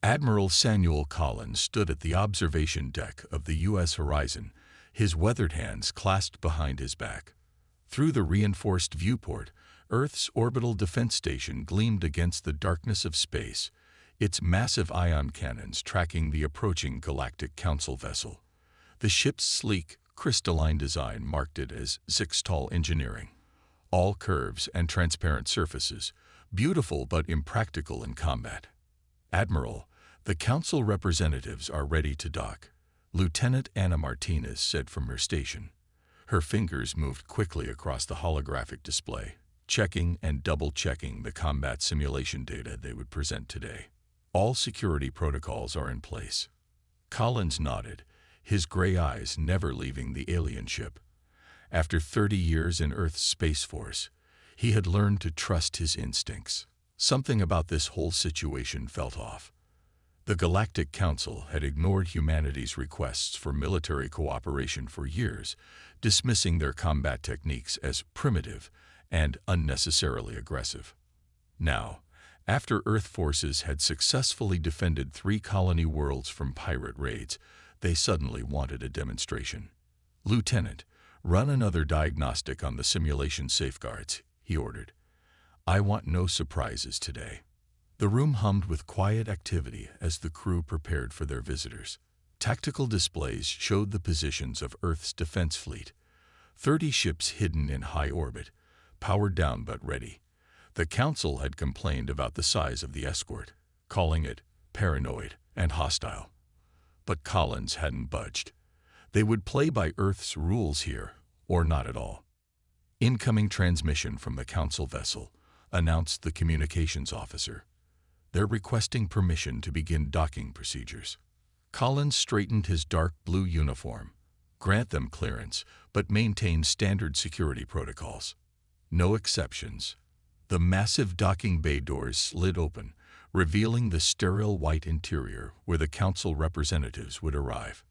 Admiral Samuel Collins stood at the observation deck of the U.S. Horizon, his weathered hands clasped behind his back. Through the reinforced viewport, Earth's orbital defense station gleamed against the darkness of space, its massive ion cannons tracking the approaching Galactic Council vessel. The ship's sleek, crystalline design marked it as Zixtal engineering. All curves and transparent surfaces, beautiful but impractical in combat. "Admiral, the Council representatives are ready to dock," Lieutenant Anna Martinez said from her station. Her fingers moved quickly across the holographic display, checking and double-checking the combat simulation data they would present today. "All security protocols are in place." Collins nodded, his gray eyes never leaving the alien ship. After 30 years in Earth's Space Force, he had learned to trust his instincts. Something about this whole situation felt off. The Galactic Council had ignored humanity's requests for military cooperation for years, dismissing their combat techniques as primitive and unnecessarily aggressive. Now, after Earth forces had successfully defended 3 colony worlds from pirate raids, they suddenly wanted a demonstration. "Lieutenant, run another diagnostic on the simulation safeguards," he ordered. "I want no surprises today." The room hummed with quiet activity as the crew prepared for their visitors. Tactical displays showed the positions of Earth's defense fleet. 30 ships hidden in high orbit, powered down but ready. The Council had complained about the size of the escort, calling it paranoid and hostile. But Collins hadn't budged. They would play by Earth's rules here, or not at all. "Incoming transmission from the Council vessel," announced the communications officer. "They're requesting permission to begin docking procedures." Collins straightened his dark blue uniform. "Grant them clearance, but maintain standard security protocols. No exceptions." The massive docking bay doors slid open, revealing the sterile white interior where the Council representatives would arrive.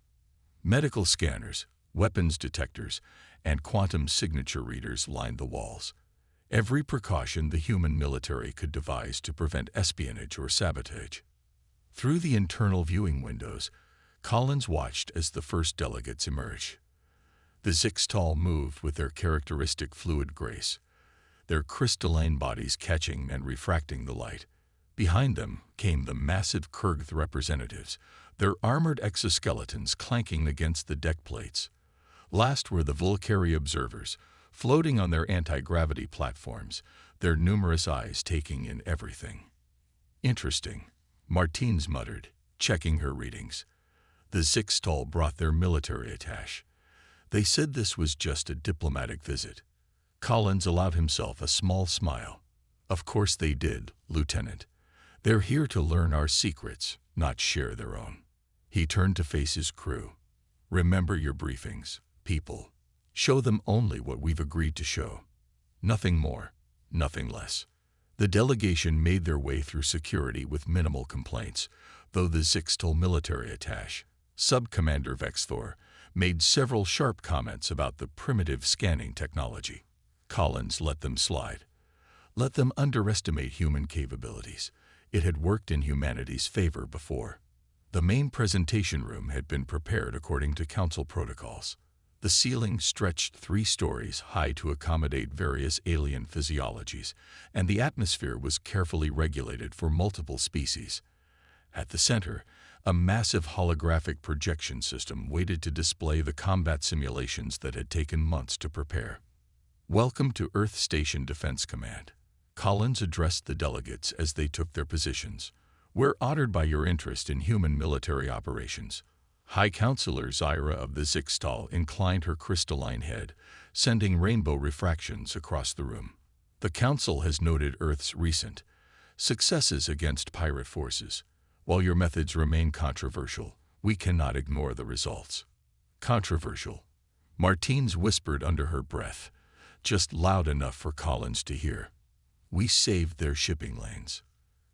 Medical scanners, weapons detectors, and quantum signature readers lined the walls. Every precaution the human military could devise to prevent espionage or sabotage. Through the internal viewing windows, Collins watched as the first delegates emerged. The Zixtal moved with their characteristic fluid grace, their crystalline bodies catching and refracting the light. Behind them came the massive Kurgth representatives, their armored exoskeletons clanking against the deck plates. Last were the Volcari observers, floating on their anti-gravity platforms, their numerous eyes taking in everything. "Interesting," Martins muttered, checking her readings. The Zixtal brought their military attaché. They said this was just a diplomatic visit. Collins allowed himself a small smile. "Of course they did, Lieutenant. They're here to learn our secrets, not share their own." He turned to face his crew. "Remember your briefings, people. Show them only what we've agreed to show. Nothing more, nothing less." The delegation made their way through security with minimal complaints, though the Zixtal military attaché, Sub-Commander Vexthor, made several sharp comments about the primitive scanning technology. Collins let them slide. Let them underestimate human capabilities. It had worked in humanity's favor before. The main presentation room had been prepared according to Council protocols. The ceiling stretched 3 stories high to accommodate various alien physiologies, and the atmosphere was carefully regulated for multiple species. At the center, a massive holographic projection system waited to display the combat simulations that had taken months to prepare. "Welcome to Earth Station Defense Command." Collins addressed the delegates as they took their positions. "We're honored by your interest in human military operations." High Counselor Zyra of the Zixtal inclined her crystalline head, sending rainbow refractions across the room. "The Council has noted Earth's recent successes against pirate forces. While your methods remain controversial, we cannot ignore the results." "Controversial," Martins whispered under her breath, just loud enough for Collins to hear. "We saved their shipping lanes."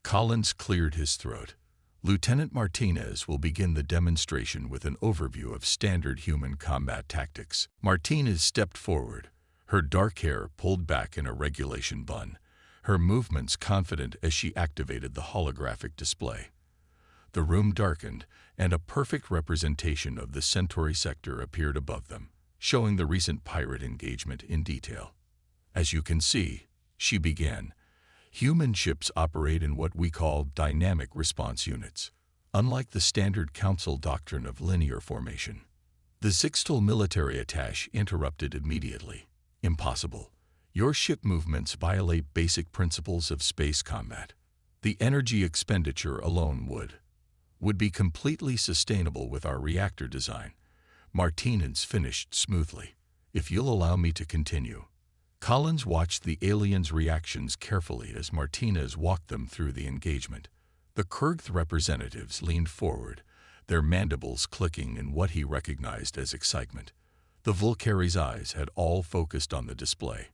Collins cleared his throat. "Lieutenant Martinez will begin the demonstration with an overview of standard human combat tactics." Martinez stepped forward, her dark hair pulled back in a regulation bun, her movements confident as she activated the holographic display. The room darkened, and a perfect representation of the Centauri sector appeared above them, showing the recent pirate engagement in detail. As you can see, she began, human ships operate in what we call dynamic response units, unlike the standard Council doctrine of linear formation. The Sixtil military attaché interrupted immediately. Impossible. Your ship movements violate basic principles of space combat. The energy expenditure alone would be completely sustainable with our reactor design. Martinez finished smoothly. If you'll allow me to continue. Collins watched the aliens' reactions carefully as Martinez walked them through the engagement. The Kurgth representatives leaned forward, their mandibles clicking in what he recognized as excitement. The Vulcari's eyes had all focused on the display,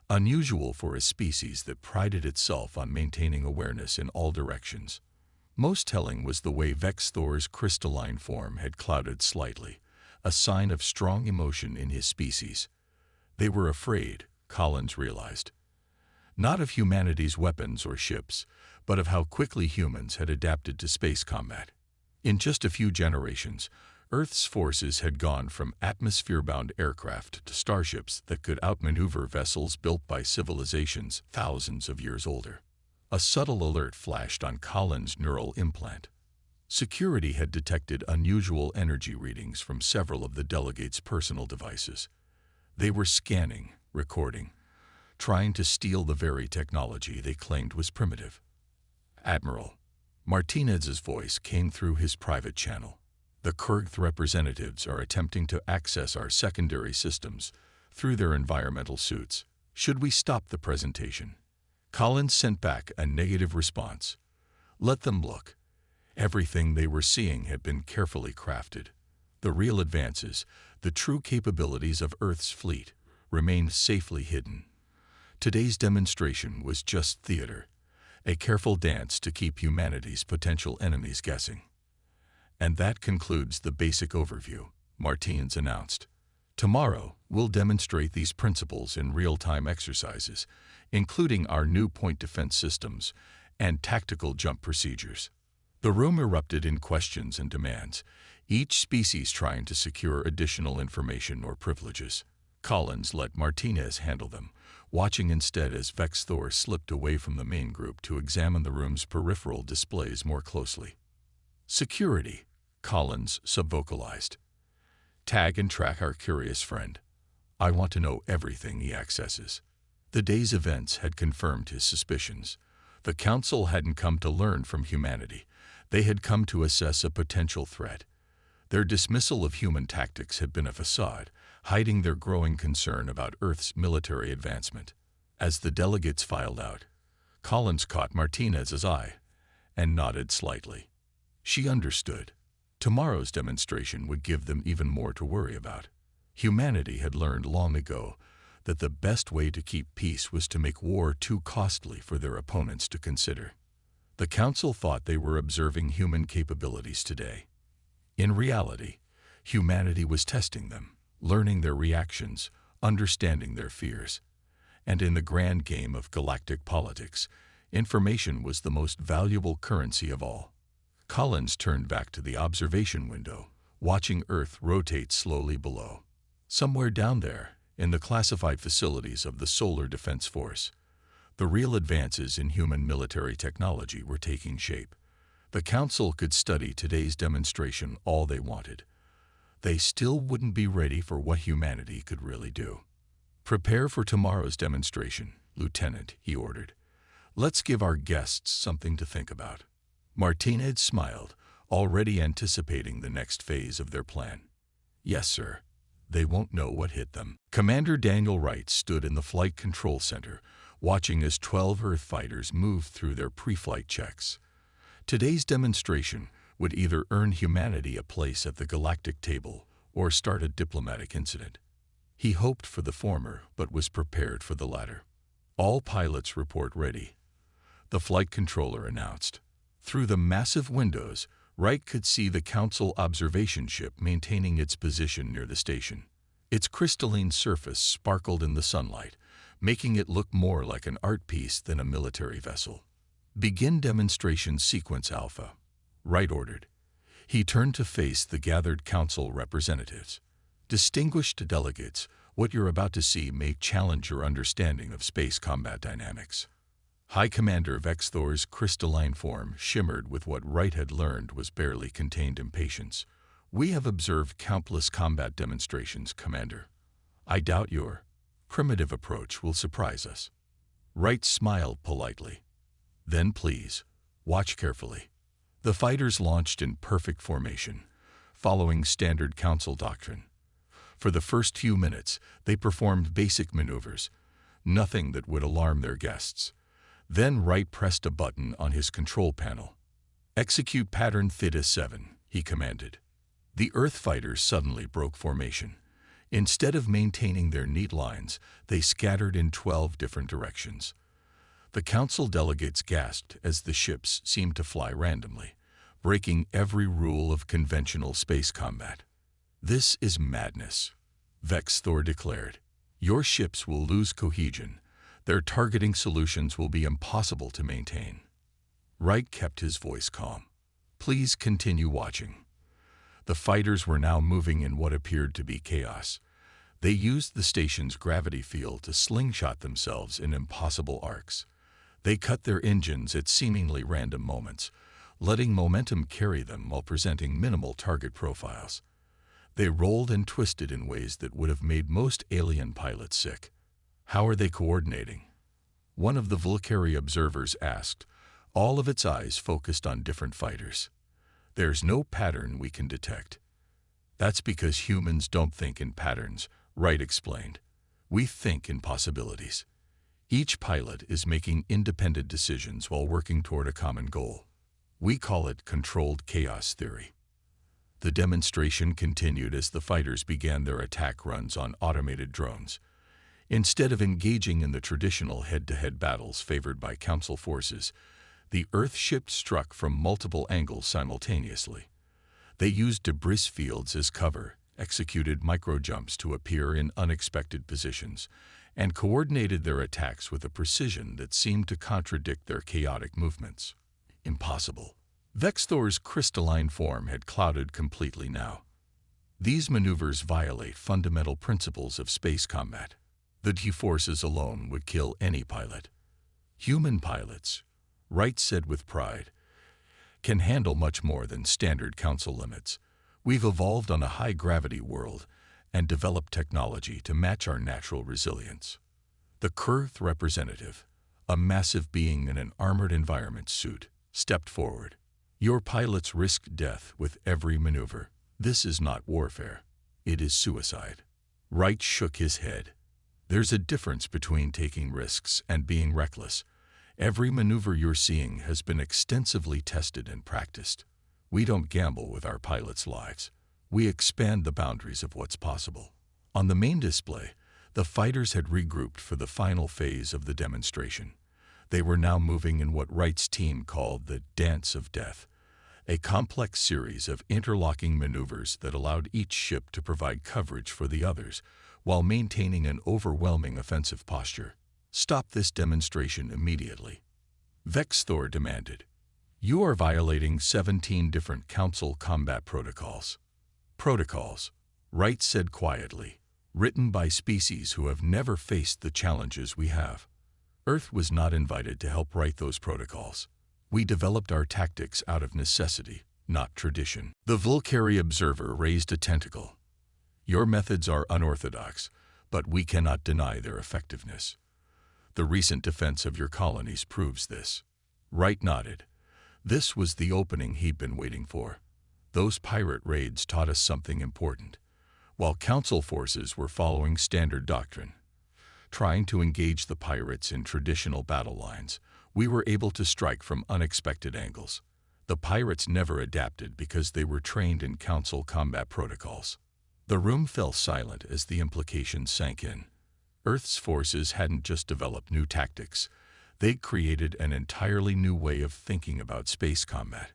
unusual for a species that prided itself on maintaining awareness in all directions. Most telling was the way Vex Thor's crystalline form had clouded slightly, a sign of strong emotion in his species. They were afraid, Collins realized, not of humanity's weapons or ships, but of how quickly humans had adapted to space combat. In just a few generations, Earth's forces had gone from atmosphere-bound aircraft to starships that could outmaneuver vessels built by civilizations thousands of years older. A subtle alert flashed on Collins' neural implant. Security had detected unusual energy readings from several of the delegates' personal devices. They were scanning, recording, trying to steal the very technology they claimed was primitive. Admiral, Martinez's voice came through his private channel. The Kurgth representatives are attempting to access our secondary systems through their environmental suits. Should we stop the presentation? Collins sent back a negative response. Let them look. Everything they were seeing had been carefully crafted. The real advances, the true capabilities of Earth's fleet, remained safely hidden. Today's demonstration was just theater, a careful dance to keep humanity's potential enemies guessing. And that concludes the basic overview, Martinez announced. Tomorrow, we'll demonstrate these principles in real-time exercises, including our new point defense systems and tactical jump procedures. The room erupted in questions and demands, each species trying to secure additional information or privileges. Collins let Martinez handle them, watching instead as Vex Thor slipped away from the main group to examine the room's peripheral displays more closely. Security, Collins subvocalized. Tag and track our curious friend. I want to know everything he accesses. The day's events had confirmed his suspicions. The Council hadn't come to learn from humanity. They had come to assess a potential threat. Their dismissal of human tactics had been a facade, hiding their growing concern about Earth's military advancement. As the delegates filed out, Collins caught Martinez's eye and nodded slightly. She understood. Tomorrow's demonstration would give them even more to worry about. Humanity had learned long ago that the best way to keep peace was to make war too costly for their opponents to consider. The Council thought they were observing human capabilities today. In reality, humanity was testing them, learning their reactions, understanding their fears. And in the grand game of galactic politics, information was the most valuable currency of all. Collins turned back to the observation window, watching Earth rotate slowly below. Somewhere down there, in the classified facilities of the Solar Defense Force, the real advances in human military technology were taking shape. The Council could study today's demonstration all they wanted. They still wouldn't be ready for what humanity could really do. Prepare for tomorrow's demonstration, Lieutenant, he ordered. Let's give our guests something to think about. Martinez smiled, already anticipating the next phase of their plan. Yes, sir. They won't know what hit them. Commander Daniel Wright stood in the Flight Control Center, watching as 12 Earth fighters moved through their pre-flight checks. Today's demonstration would either earn humanity a place at the galactic table or start a diplomatic incident. He hoped for the former, but was prepared for the latter. All pilots report ready, the flight controller announced. Through the massive windows, Wright could see the Council observation ship maintaining its position near the station. Its crystalline surface sparkled in the sunlight, making it look more like an art piece than a military vessel. Begin demonstration sequence Alpha. Wright ordered. He turned to face the gathered council representatives. Distinguished delegates, what you're about to see may challenge your understanding of space combat dynamics. High Commander Vex Thor's crystalline form shimmered with what Wright had learned was barely contained impatience. We have observed countless combat demonstrations, Commander. I doubt your primitive approach will surprise us. Wright smiled politely. Then please, watch carefully. The fighters launched in perfect formation, following standard council doctrine. For the first few minutes, they performed basic maneuvers, nothing that would alarm their guests. Then Wright pressed a button on his control panel. Execute pattern Theta 7, he commanded. The Earth fighters suddenly broke formation. Instead of maintaining their neat lines, they scattered in 12 different directions. The council delegates gasped as the ships seemed to fly randomly, breaking every rule of conventional space combat. This is madness, Vex Thor declared. Your ships will lose cohesion. Their targeting solutions will be impossible to maintain. Wright kept his voice calm. Please continue watching. The fighters were now moving in what appeared to be chaos. They used the station's gravity field to slingshot themselves in impossible arcs. They cut their engines at seemingly random moments, letting momentum carry them while presenting minimal target profiles. They rolled and twisted in ways that would have made most alien pilots sick. How are they coordinating? One of the Vulcari observers asked, all of its eyes focused on different fighters. There's no pattern we can detect. That's because humans don't think in patterns, Wright explained. We think in possibilities. Each pilot is making independent decisions while working toward a common goal. We call it controlled chaos theory. The demonstration continued as the fighters began their attack runs on automated drones. Instead of engaging in the traditional head-to-head battles favored by Council forces, the Earth ship struck from multiple angles simultaneously. They used debris fields as cover, executed micro-jumps to appear in unexpected positions, and coordinated their attacks with a precision that seemed to contradict their chaotic movements. Impossible. Vex Thor's crystalline form had clouded completely now. These maneuvers violate fundamental principles of space combat. The T-forces alone would kill any pilot. Human pilots, Wright said with pride, can handle much more than standard council limits. We've evolved on a high-gravity world and developed technology to match our natural resilience. The Kurth representative, a massive being in an armored environment suit, stepped forward. Your pilots risk death with every maneuver. This is not warfare. It is suicide. Wright shook his head. There's a difference between taking risks and being reckless. Every maneuver you're seeing has been extensively tested and practiced. We don't gamble with our pilots' lives. We expand the boundaries of what's possible. On the main display, the fighters had regrouped for the final phase of the demonstration. They were now moving in what Wright's team called the Dance of Death, a complex series of interlocking maneuvers that allowed each ship to provide coverage for the others while maintaining an overwhelming offensive posture. Stop this demonstration immediately, Vex Thor demanded. You are violating 17 different Council combat protocols. Protocols, Wright said quietly, written by species who have never faced the challenges we have. Earth was not invited to help write those protocols. We developed our tactics out of necessity, not tradition. The Vulcari observer raised a tentacle. Your methods are unorthodox, but we cannot deny their effectiveness. The recent defense of your colonies proves this. Wright nodded. This was the opening he'd been waiting for. Those pirate raids taught us something important. While Council forces were following standard doctrine, trying to engage the pirates in traditional battle lines, we were able to strike from unexpected angles. The pirates never adapted because they were trained in Council combat protocols. The room fell silent as the implications sank in. Earth's forces hadn't just developed new tactics. They'd created an entirely new way of thinking about space combat,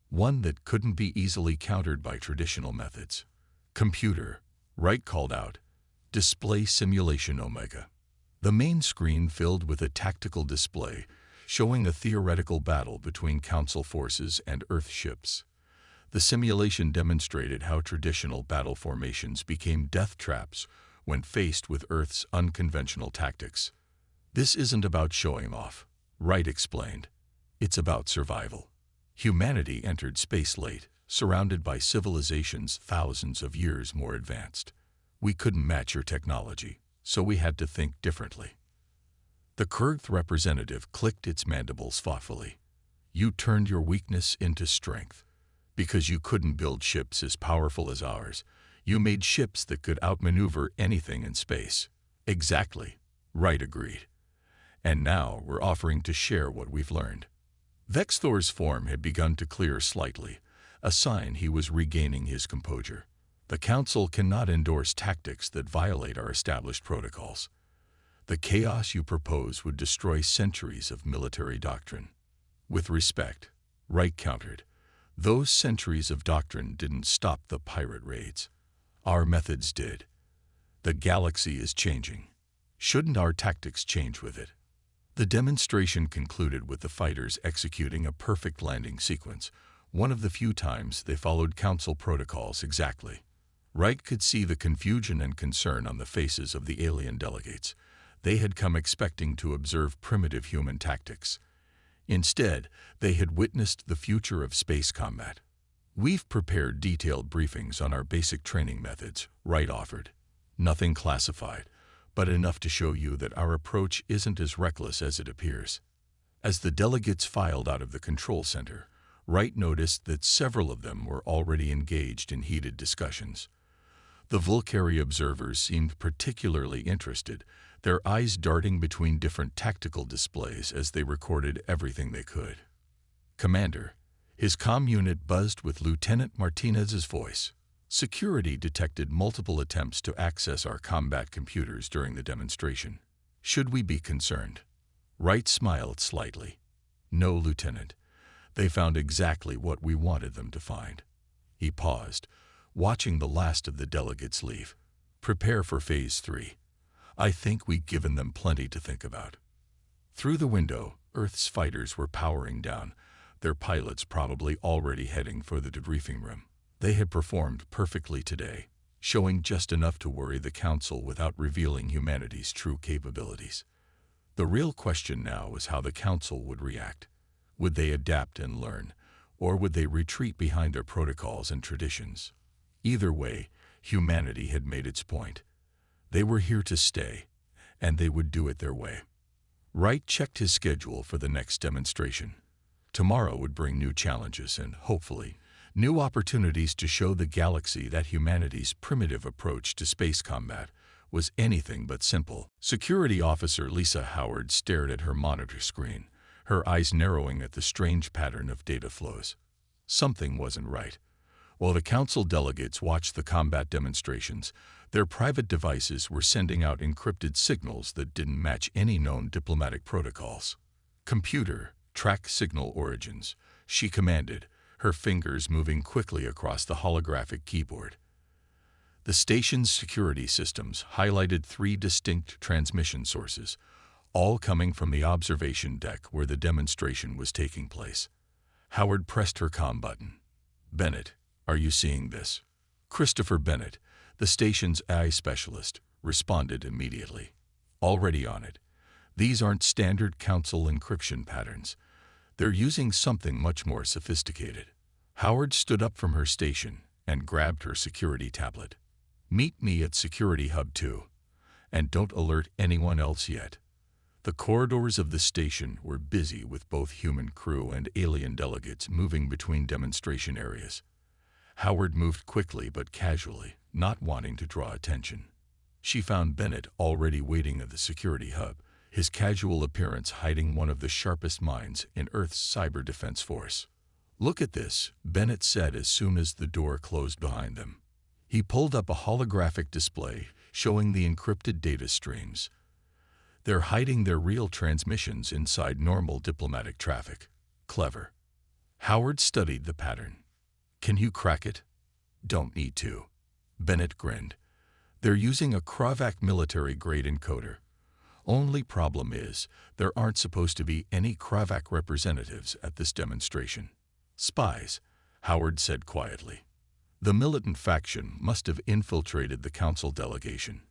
one that couldn't be easily countered by traditional methods. Computer, Wright called out. Display simulation Omega. The main screen filled with a tactical display showing a theoretical battle between Council forces and Earth ships. The simulation demonstrated how traditional battle formations became death traps when faced with Earth's unconventional tactics. "This isn't about showing off," Wright explained. "It's about survival. Humanity entered space late, surrounded by civilizations thousands of years more advanced. We couldn't match your technology, so we had to think differently." The Kurth representative clicked its mandibles thoughtfully. "You turned your weakness into strength. Because you couldn't build ships as powerful as ours, you made ships that could outmaneuver anything in space." "Exactly," Wright agreed. "And now we're offering to share what we've learned." Vexthor's form had begun to clear slightly, a sign he was regaining his composure. "The Council cannot endorse tactics that violate our established protocols. The chaos you propose would destroy centuries of military doctrine." "With respect," Wright countered, "those centuries of doctrine didn't stop the pirate raids. Our methods did. The galaxy is changing. Shouldn't our tactics change with it?" The demonstration concluded with the fighters executing a perfect landing sequence, one of the few times they followed Council protocols exactly. Wright could see the confusion and concern on the faces of the alien delegates. They had come expecting to observe primitive human tactics. Instead, they had witnessed the future of space combat. "We've prepared detailed briefings on our basic training methods," Wright offered. "Nothing classified, but enough to show you that our approach isn't as reckless as it appears." As the delegates filed out of the control center, Wright noticed that several of them were already engaged in heated discussions. The Vulcari observers seemed particularly interested, their eyes darting between different tactical displays as they recorded everything they could. "Commander," his comm unit buzzed with Lieutenant Martinez's voice. "Security detected multiple attempts to access our combat computers during the demonstration. Should we be concerned?" Wright smiled slightly. "No, Lieutenant. They found exactly what we wanted them to find." He paused, watching the last of the delegates leave. "Prepare for Phase 3. I think we've given them plenty to think about." Through the window, Earth's fighters were powering down, their pilots probably already heading for the debriefing room. They had performed perfectly today, showing just enough to worry the Council without revealing humanity's true capabilities. The real question now was how the Council would react. Would they adapt and learn, or would they retreat behind their protocols and traditions? Either way, humanity had made its point. They were here to stay, and they would do it their way. Wright checked his schedule for the next demonstration. Tomorrow would bring new challenges and, hopefully, new opportunities to show the galaxy that humanity's primitive approach to space combat was anything but simple. Security Officer Lisa Howard stared at her monitor screen, her eyes narrowing at the strange pattern of data flows. Something wasn't right. While the Council delegates watched the combat demonstrations, their private devices were sending out encrypted signals that didn't match any known diplomatic protocols. "Computer, track signal origins," she commanded, her fingers moving quickly across the holographic keyboard. The station's security systems highlighted 3 distinct transmission sources, all coming from the observation deck where the demonstration was taking place. Howard pressed her comm button. "Bennett, are you seeing this?" Christopher Bennett, the station's AI specialist, responded immediately. "Already on it. These aren't standard Council encryption patterns. They're using something much more sophisticated." Howard stood up from her station and grabbed her security tablet. "Meet me at Security Hub 2. And don't alert anyone else yet." The corridors of the station were busy with both human crew and alien delegates moving between demonstration areas. Howard moved quickly but casually, not wanting to draw attention. She found Bennett already waiting at the security hub, his casual appearance hiding one of the sharpest minds in Earth's cyber defense force. "Look at this," Bennett said as soon as the door closed behind them. He pulled up a holographic display showing the encrypted data streams. "They're hiding their real transmissions inside normal diplomatic traffic. Clever." Howard studied the pattern. "Can you crack it?" "Don't need to." Bennett grinned. "They're using a Kravac military-grade encoder. Only problem is, there aren't supposed to be any Kravak representatives at this demonstration. Spies, Howard said quietly. The militant faction must have infiltrated the council delegation.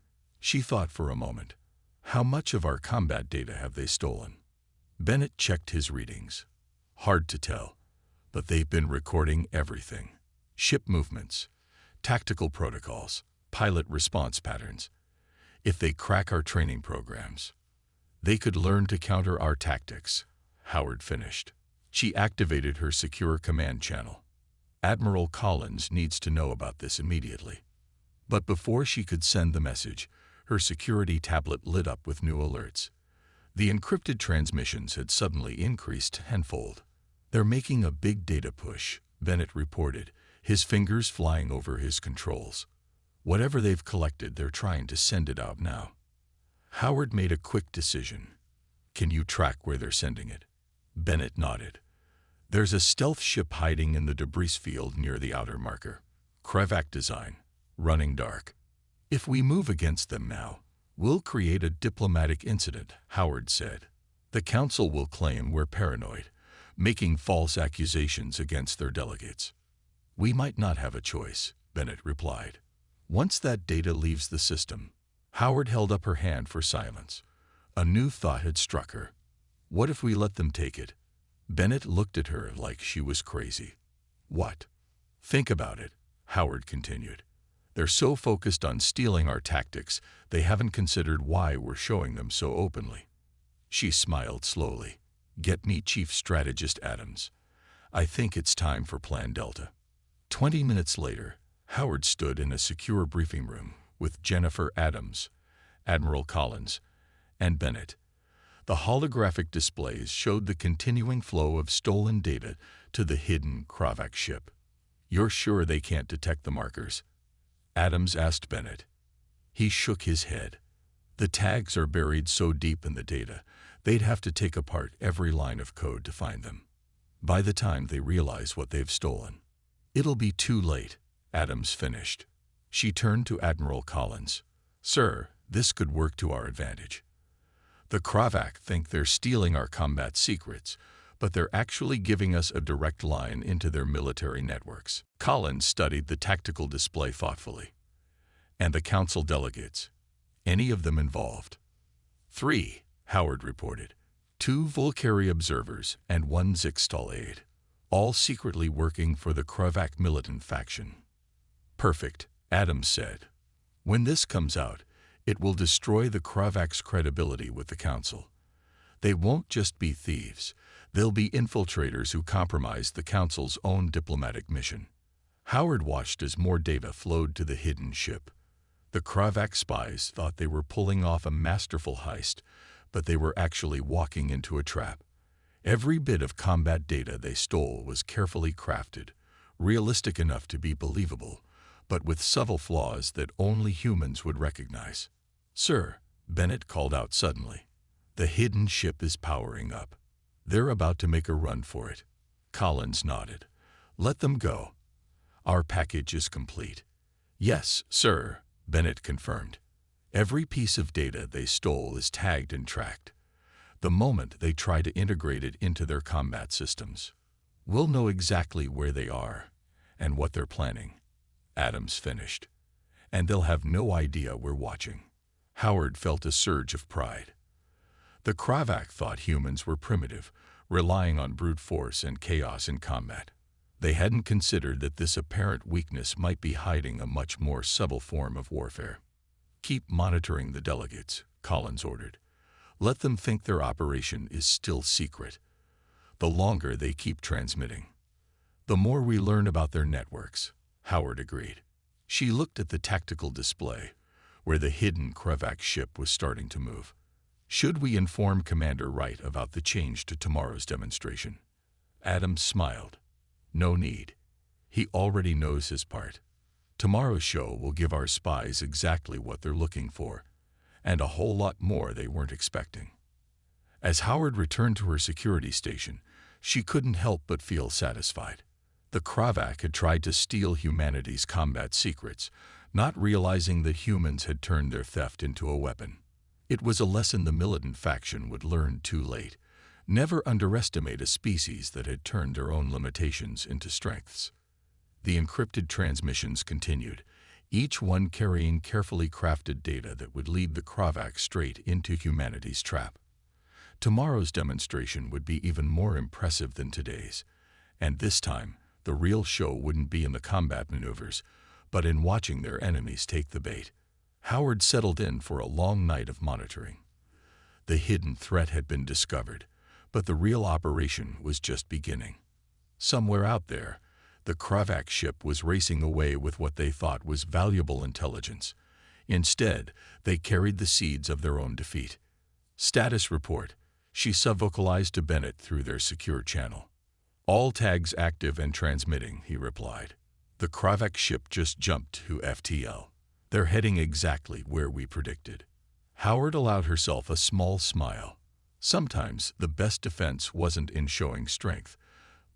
She thought for a moment. How much of our combat data have they stolen? Bennett checked his readings. Hard to tell, but they've been recording everything. Ship movements, tactical protocols, pilot response patterns. If they crack our training programs, they could learn to counter our tactics, Howard finished. She activated her secure command channel. Admiral Collins needs to know about this immediately. But before she could send the message, her security tablet lit up with new alerts. The encrypted transmissions had suddenly increased tenfold. They're making a big data push, Bennett reported, his fingers flying over his controls. Whatever they've collected, they're trying to send it out now. Howard made a quick decision. Can you track where they're sending it? Bennett nodded. There's a stealth ship hiding in the debris field near the outer marker. Kravak design, running dark. If we move against them now, we'll create a diplomatic incident, Howard said. The council will claim we're paranoid, making false accusations against their delegates. We might not have a choice, Bennett replied. Once that data leaves the system, Howard held up her hand for silence. A new thought had struck her. What if we let them take it? Bennett looked at her like she was crazy. What? Think about it, Howard continued. They're so focused on stealing our tactics, they haven't considered why we're showing them so openly. She smiled slowly. Get me Chief Strategist Adams. I think it's time for Plan Delta. 20 minutes later, Howard stood in a secure briefing room with Jennifer Adams, Admiral Collins, and Bennett. The holographic displays showed the continuing flow of stolen data to the hidden Kravak ship. You're sure they can't detect the markers? Adams asked Bennett. He shook his head. The tags are buried so deep in the data, they'd have to take apart every line of code to find them. By the time they realize what they've stolen, it'll be too late, Adams finished. She turned to Admiral Collins. Sir, this could work to our advantage. The Kravak think they're stealing our combat secrets, but they're actually giving us a direct line into their military networks. Collins studied the tactical display thoughtfully. And the council delegates? Any of them involved? 3, Howard reported. 2 Volcari observers and 1 Zixtal aide, all secretly working for the Kravak militant faction. Perfect, Adams said. When this comes out, it will destroy the Kravak's credibility with the council. They won't just be thieves. They'll be infiltrators who compromise the council's own diplomatic mission. Howard watched as more data flowed to the hidden ship. The Kravak spies thought they were pulling off a masterful heist, but they were actually walking into a trap. Every bit of combat data they stole was carefully crafted, realistic enough to be believable, but with subtle flaws that only humans would recognize. Sir, Bennett called out suddenly. The hidden ship is powering up. They're about to make a run for it. Collins nodded. Let them go. Our package is complete. Yes, sir, Bennett confirmed. Every piece of data they stole is tagged and tracked. The moment they try to integrate it into their combat systems, we'll know exactly where they are and what they're planning. Adams finished. And they'll have no idea we're watching. Howard felt a surge of pride. The Kravak thought humans were primitive, relying on brute force and chaos in combat. They hadn't considered that this apparent weakness might be hiding a much more subtle form of warfare. Keep monitoring the delegates, Collins ordered. Let them think their operation is still secret. The longer they keep transmitting, the more we learn about their networks, Howard agreed. She looked at the tactical display, where the hidden Kravak ship was starting to move. Should we inform Commander Wright about the change to tomorrow's demonstration? Adams smiled. No need. He already knows his part. Tomorrow's show will give our spies exactly what they're looking for, and a whole lot more they weren't expecting. As Howard returned to her security station, she couldn't help but feel satisfied. The Kravak had tried to steal humanity's combat secrets, not realizing that humans had turned their theft into a weapon. It was a lesson the militant faction would learn too late. Never underestimate a species that had turned their own limitations into strengths. The encrypted transmissions continued, each one carrying carefully crafted data that would lead the Kravak straight into humanity's trap. Tomorrow's demonstration would be even more impressive than today's, and this time, the real show wouldn't be in the combat maneuvers, but in watching their enemies take the bait. Howard settled in for a long night of monitoring. The hidden threat had been discovered, but the real operation was just beginning. Somewhere out there, the Kravak ship was racing away with what they thought was valuable intelligence. Instead, they carried the seeds of their own defeat. Status report, she subvocalized to Bennett through their secure channel. All tags active and transmitting, he replied. The Kravak ship just jumped to FTL. They're heading exactly where we predicted. Howard allowed herself a small smile. Sometimes the best defense wasn't in showing strength,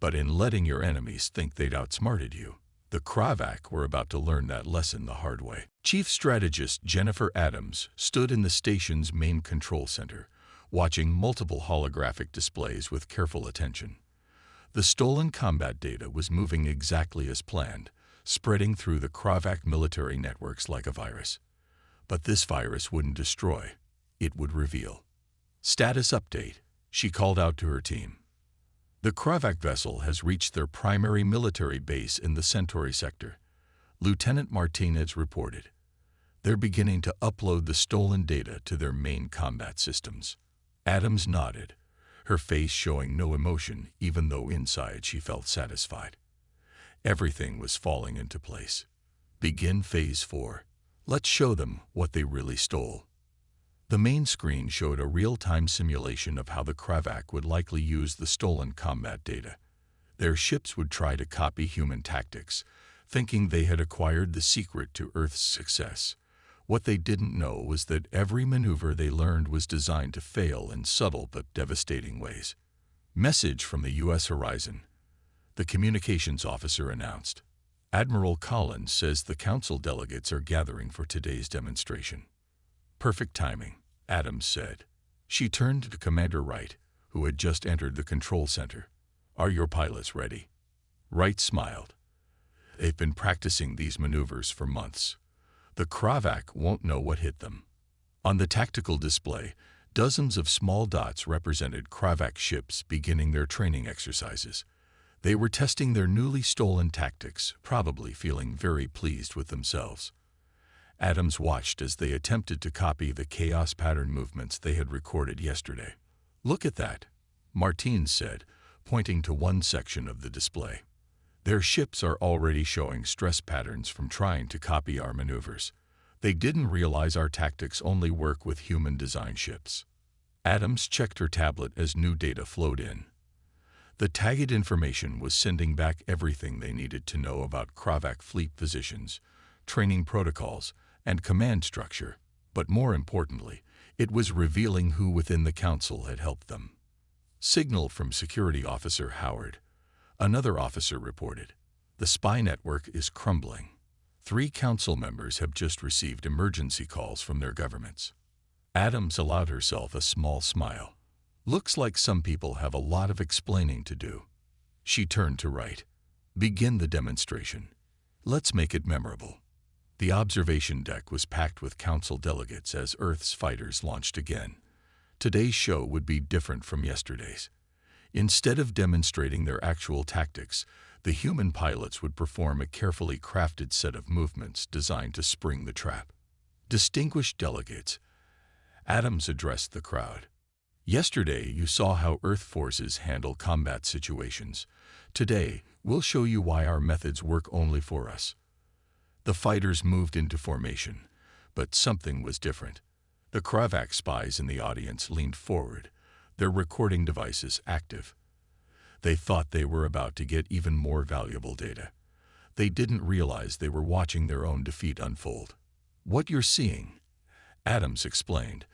but in letting your enemies think they'd outsmarted you. The Kravak were about to learn that lesson the hard way. Chief Strategist Jennifer Adams stood in the station's main control center, watching multiple holographic displays with careful attention. The stolen combat data was moving exactly as planned, spreading through the Kravak military networks like a virus. But this virus wouldn't destroy, it would reveal. Status update, she called out to her team. The Kravak vessel has reached their primary military base in the Centauri sector, Lieutenant Martinez reported. They're beginning to upload the stolen data to their main combat systems. Adams nodded, her face showing no emotion even though inside she felt satisfied. Everything was falling into place. Begin Phase 4. Let's show them what they really stole. The main screen showed a real-time simulation of how the Kravak would likely use the stolen combat data. Their ships would try to copy human tactics, thinking they had acquired the secret to Earth's success. What they didn't know was that every maneuver they learned was designed to fail in subtle but devastating ways. Message from the U.S. horizon. The communications officer announced. Admiral Collins says the council delegates are gathering for today's demonstration. Perfect timing, Adams said. She turned to Commander Wright, who had just entered the control center. Are your pilots ready? Wright smiled. They've been practicing these maneuvers for months. The Kravak won't know what hit them. On the tactical display, dozens of small dots represented Kravak ships beginning their training exercises. They were testing their newly stolen tactics, probably feeling very pleased with themselves. Adams watched as they attempted to copy the chaos pattern movements they had recorded yesterday. Look at that, Martine said, pointing to one section of the display. Their ships are already showing stress patterns from trying to copy our maneuvers. They didn't realize our tactics only work with human-designed ships. Adams checked her tablet as new data flowed in. The tagged information was sending back everything they needed to know about Kravak fleet positions, training protocols, and command structure, but more importantly, it was revealing who within the council had helped them. Signal from Security Officer Howard. Another officer reported. The spy network is crumbling. 3 council members have just received emergency calls from their governments. Adams allowed herself a small smile. Looks like some people have a lot of explaining to do. She turned to Wright. Begin the demonstration. Let's make it memorable. The observation deck was packed with council delegates as Earth's fighters launched again. Today's show would be different from yesterday's. Instead of demonstrating their actual tactics, the human pilots would perform a carefully crafted set of movements designed to spring the trap. Distinguished delegates, Adams addressed the crowd. Yesterday, you saw how Earth forces handle combat situations. Today, we'll show you why our methods work only for us. The fighters moved into formation, but something was different. The Kravak spies in the audience leaned forward, their recording devices active. They thought they were about to get even more valuable data. They didn't realize they were watching their own defeat unfold. What you're seeing, Adams explained,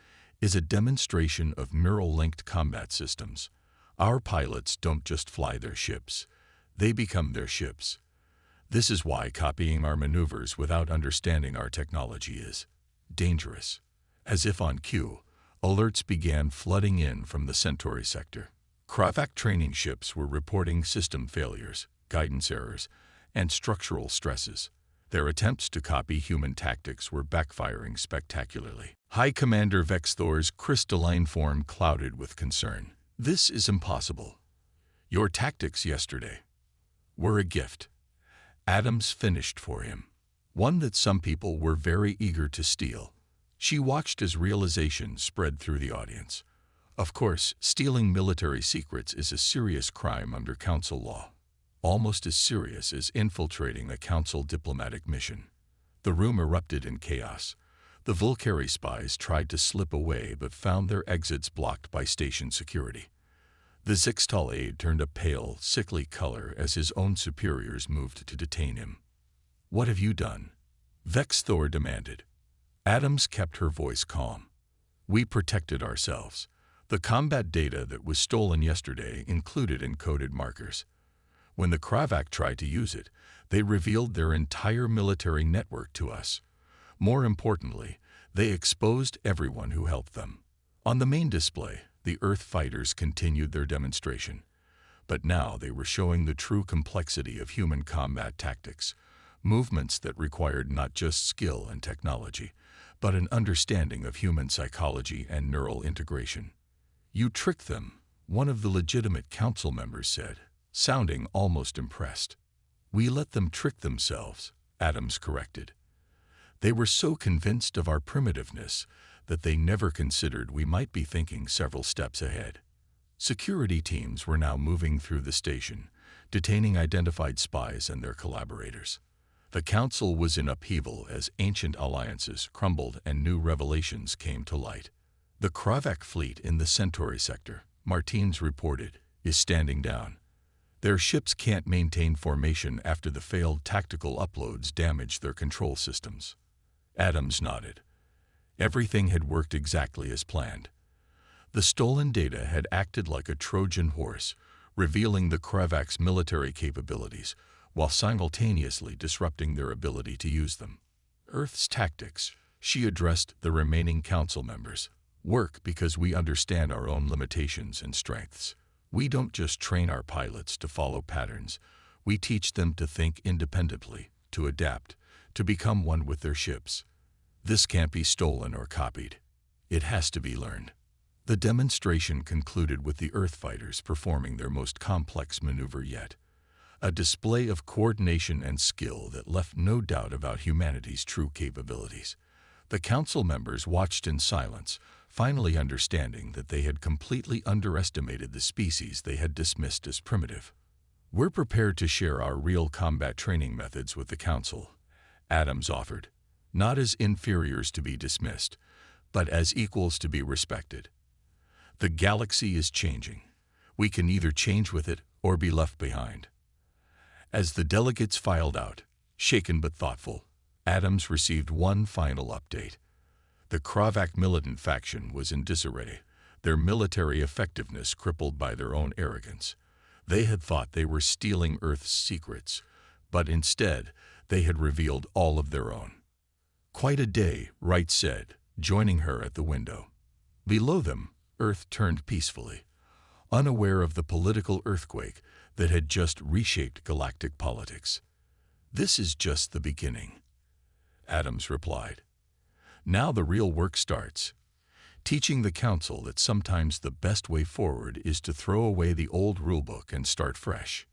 is a demonstration of mirror-linked combat systems. Our pilots don't just fly their ships, they become their ships. This is why copying our maneuvers without understanding our technology is dangerous. As if on cue, alerts began flooding in from the Centauri sector. Kravac training ships were reporting system failures, guidance errors, and structural stresses. Their attempts to copy human tactics were backfiring spectacularly. High Commander Vex Thor's crystalline form clouded with concern. "This is impossible. Your tactics yesterday were a gift Adams finished for him, one that some people were very eager to steal." She watched as realization spread through the audience. Of course, stealing military secrets is a serious crime under Council law, almost as serious as infiltrating a Council diplomatic mission. The room erupted in chaos. The Vulcari spies tried to slip away but found their exits blocked by station security. The Zixtal aide turned a pale, sickly color as his own superiors moved to detain him. "What have you done?" Vex Thor demanded. Adams kept her voice calm. "We protected ourselves. The combat data that was stolen yesterday included encoded markers. When the Kravac tried to use it, they revealed their entire military network to us. More importantly, they exposed everyone who helped them." On the main display, the Earth fighters continued their demonstration. But now they were showing the true complexity of human combat tactics, movements that required not just skill and technology, but an understanding of human psychology and neural integration. "You tricked them," one of the legitimate council members said, sounding almost impressed. "We let them trick themselves," Adams corrected. "They were so convinced of our primitiveness that they never considered we might be thinking several steps ahead." Security teams were now moving through the station, detaining identified spies and their collaborators. The Council was in upheaval as ancient alliances crumbled and new revelations came to light. "The Kravac fleet in the Centauri sector," Martins reported, "is standing down. Their ships can't maintain formation after the failed tactical uploads damaged their control systems." Adams nodded. Everything had worked exactly as planned. The stolen data had acted like a Trojan horse, revealing the Kravac's military capabilities, while simultaneously disrupting their ability to use them. "Earth's tactics," she addressed the remaining council members, "work because we understand our own limitations and strengths. We don't just train our pilots to follow patterns. We teach them to think independently, to adapt, to become one with their ships. This can't be stolen or copied. It has to be learned." The demonstration concluded with the Earth fighters performing their most complex maneuver yet, a display of coordination and skill that left no doubt about humanity's true capabilities. The council members watched in silence, finally understanding that they had completely underestimated the species they had dismissed as primitive. "We're prepared to share our real combat training methods with the Council," Adams offered, "not as inferiors to be dismissed, but as equals to be respected. The galaxy is changing. We can either change with it or be left behind." As the delegates filed out, shaken but thoughtful, Adams received one final update. The Kravac militant faction was in disarray, their military effectiveness crippled by their own arrogance. They had thought they were stealing Earth's secrets, but instead they had revealed all of their own. "Quite a day," Wright said, joining her at the window. Below them, Earth turned peacefully, unaware of the political earthquake that had just reshaped galactic politics. "This is just the beginning," Adams replied. "Now the real work starts, teaching the Council that sometimes the best way forward is to throw away the old rulebook and start fresh."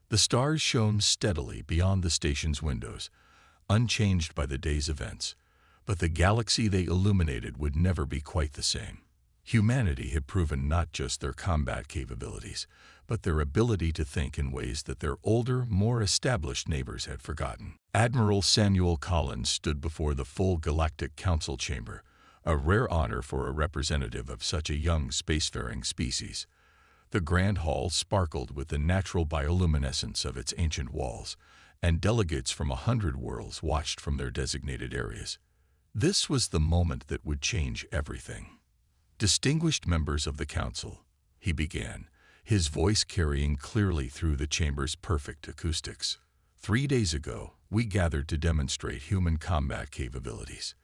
The stars shone steadily beyond the station's windows, unchanged by the day's events, but the galaxy they illuminated would never be quite the same. Humanity had proven not just their combat capabilities, but their ability to think in ways that their older, more established neighbors had forgotten. Admiral Samuel Collins stood before the full Galactic Council chamber, a rare honor for a representative of such a young spacefaring species. The grand hall sparkled with the natural bioluminescence of its ancient walls, and delegates from 100 worlds watched from their designated areas. This was the moment that would change everything. "Distinguished members of the Council," he began, his voice carrying clearly through the chamber's perfect acoustics. "3 days ago, we gathered to demonstrate human combat capabilities.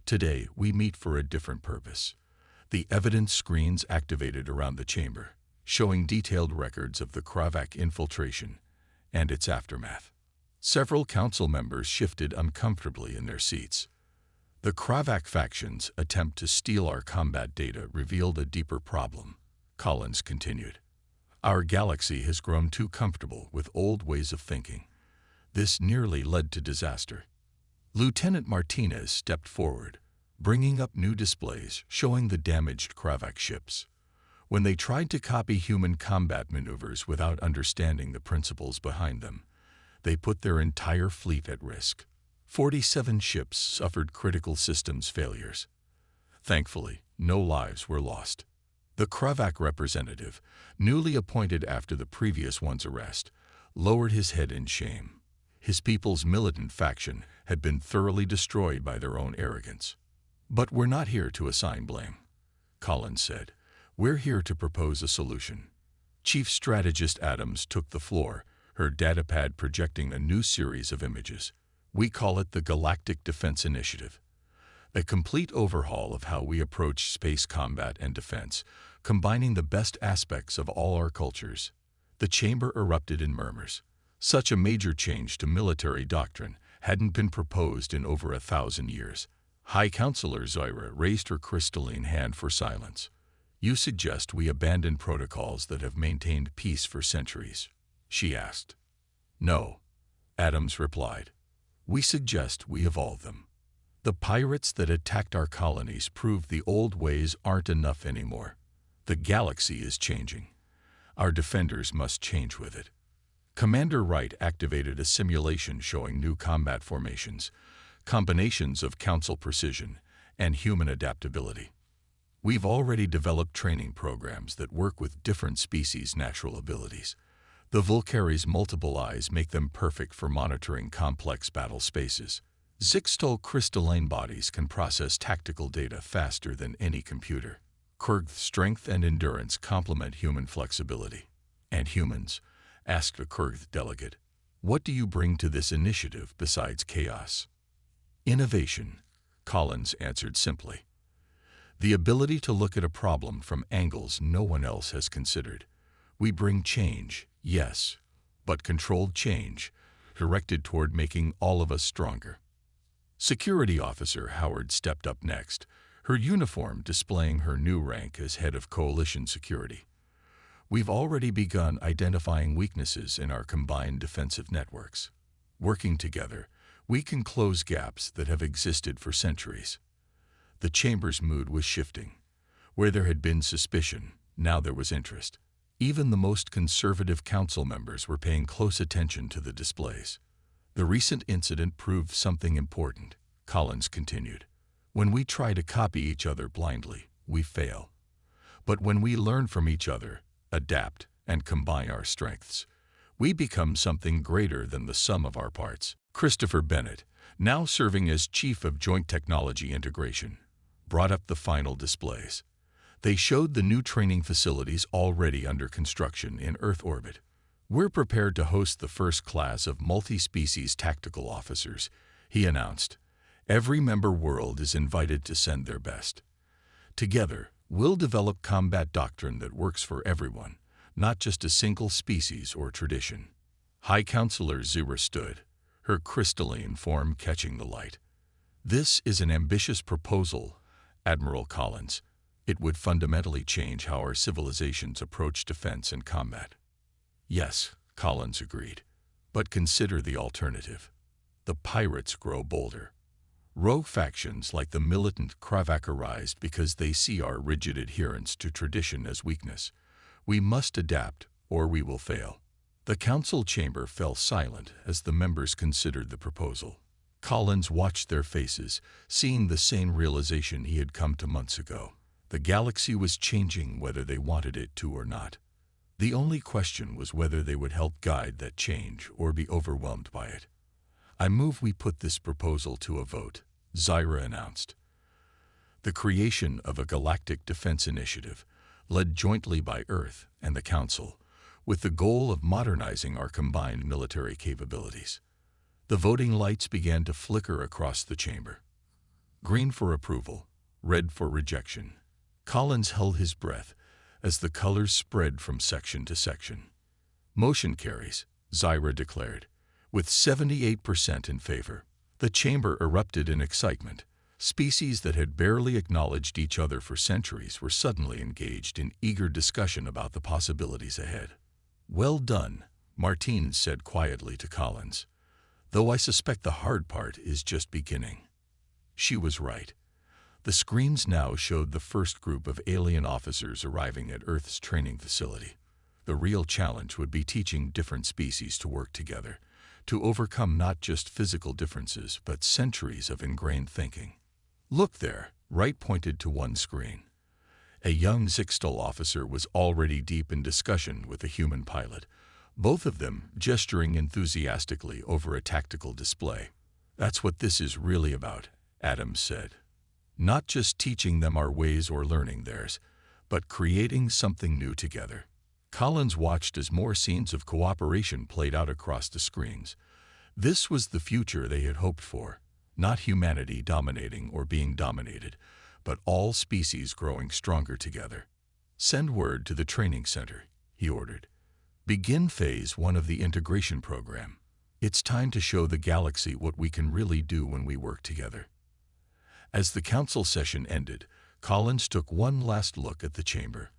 Today, we meet for a different purpose. The evidence screens activated around the chamber, showing detailed records of the Kravak infiltration and its aftermath. Several council members shifted uncomfortably in their seats. The Kravak faction's attempt to steal our combat data revealed a deeper problem, Collins continued. Our galaxy has grown too comfortable with old ways of thinking. This nearly led to disaster. Lieutenant Martinez stepped forward, bringing up new displays showing the damaged Kravak ships. When they tried to copy human combat maneuvers without understanding the principles behind them, they put their entire fleet at risk. 47 ships suffered critical systems failures. Thankfully, no lives were lost. The Kravak representative, newly appointed after the previous one's arrest, lowered his head in shame. His people's militant faction had been thoroughly destroyed by their own arrogance. But we're not here to assign blame, Collins said. We're here to propose a solution. Chief Strategist Adams took the floor, her datapad projecting a new series of images. We call it the Galactic Defense Initiative. A complete overhaul of how we approach space combat and defense, combining the best aspects of all our cultures. The chamber erupted in murmurs. Such a major change to military doctrine hadn't been proposed in over 1,000 years. High Counselor Zyra raised her crystalline hand for silence. You suggest we abandon protocols that have maintained peace for centuries? She asked. No, Adams replied. We suggest we evolve them. The pirates that attacked our colonies proved the old ways aren't enough anymore. The galaxy is changing. Our defenders must change with it. Commander Wright activated a simulation showing new combat formations, combinations of council precision, and human adaptability. We've already developed training programs that work with different species' natural abilities. The Vulcari's multiple eyes make them perfect for monitoring complex battle spaces. Zixtal crystalline bodies can process tactical data faster than any computer. Kurg's strength and endurance complement human flexibility. And humans, asked a Kurg delegate, what do you bring to this initiative besides chaos? Innovation, Collins answered simply. The ability to look at a problem from angles no one else has considered. We bring change, yes, but controlled change, directed toward making all of us stronger. Security Officer Howard stepped up next, her uniform displaying her new rank as head of Coalition Security. We've already begun identifying weaknesses in our combined defensive networks. Working together, we can close gaps that have existed for centuries. The chamber's mood was shifting. Where there had been suspicion, now there was interest. Even the most conservative council members were paying close attention to the displays. The recent incident proved something important, Collins continued. When we try to copy each other blindly, we fail. But when we learn from each other, adapt, and combine our strengths, we become something greater than the sum of our parts. Christopher Bennett, now serving as Chief of Joint Technology Integration, brought up the final displays. They showed the new training facilities already under construction in Earth orbit. We're prepared to host the first class of multi-species tactical officers, he announced. Every member world is invited to send their best. Together, we'll develop combat doctrine that works for everyone, not just a single species or tradition. High Counselor Zyra stood, her crystalline form catching the light. This is an ambitious proposal, Admiral Collins. It would fundamentally change how our civilizations approach defense and combat. Yes, Collins agreed. But consider the alternative. The pirates grow bolder. Rogue factions like the militant Kravak arise because they see our rigid adherence to tradition as weakness. We must adapt, or we will fail. The council chamber fell silent as the members considered the proposal. Collins watched their faces, seeing the same realization he had come to months ago. The galaxy was changing whether they wanted it to or not. The only question was whether they would help guide that change or be overwhelmed by it. I move we put this proposal to a vote, Zyra announced. The creation of a Galactic Defense Initiative, led jointly by Earth and the Council, with the goal of modernizing our combined military capabilities. The voting lights began to flicker across the chamber. green for approval, red for rejection. Collins held his breath as the colors spread from section to section. Motion carries, Zyra declared, with 78% in favor. The chamber erupted in excitement. Species that had barely acknowledged each other for centuries were suddenly engaged in eager discussion about the possibilities ahead. "Well done," Martine said quietly to Collins, "though I suspect the hard part is just beginning." She was right. The screens now showed the first group of alien officers arriving at Earth's training facility. The real challenge would be teaching different species to work together, to overcome not just physical differences, but centuries of ingrained thinking. "Look there," Wright pointed to one screen. A young Zixtal officer was already deep in discussion with a human pilot, both of them gesturing enthusiastically over a tactical display. "That's what this is really about," Adams said. "Not just teaching them our ways or learning theirs, but creating something new together." Collins watched as more scenes of cooperation played out across the screens. This was the future they had hoped for, not humanity dominating or being dominated, but all species growing stronger together. "Send word to the training center," he ordered. "Begin phase 1 of the integration program. It's time to show the galaxy what we can really do when we work together." As the council session ended, Collins took one last look at the chamber.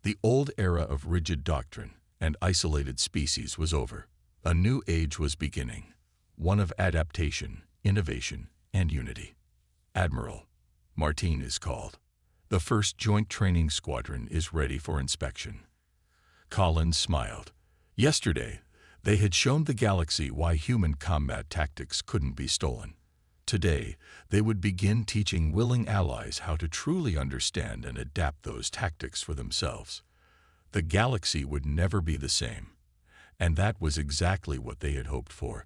The old era of rigid doctrine and isolated species was over. A new age was beginning, one of adaptation, innovation, and unity. "Admiral," Martine is called. "The first Joint Training Squadron is ready for inspection." Collins smiled. Yesterday, they had shown the galaxy why human combat tactics couldn't be stolen. Today, they would begin teaching willing allies how to truly understand and adapt those tactics for themselves. The galaxy would never be the same, and that was exactly what they had hoped for.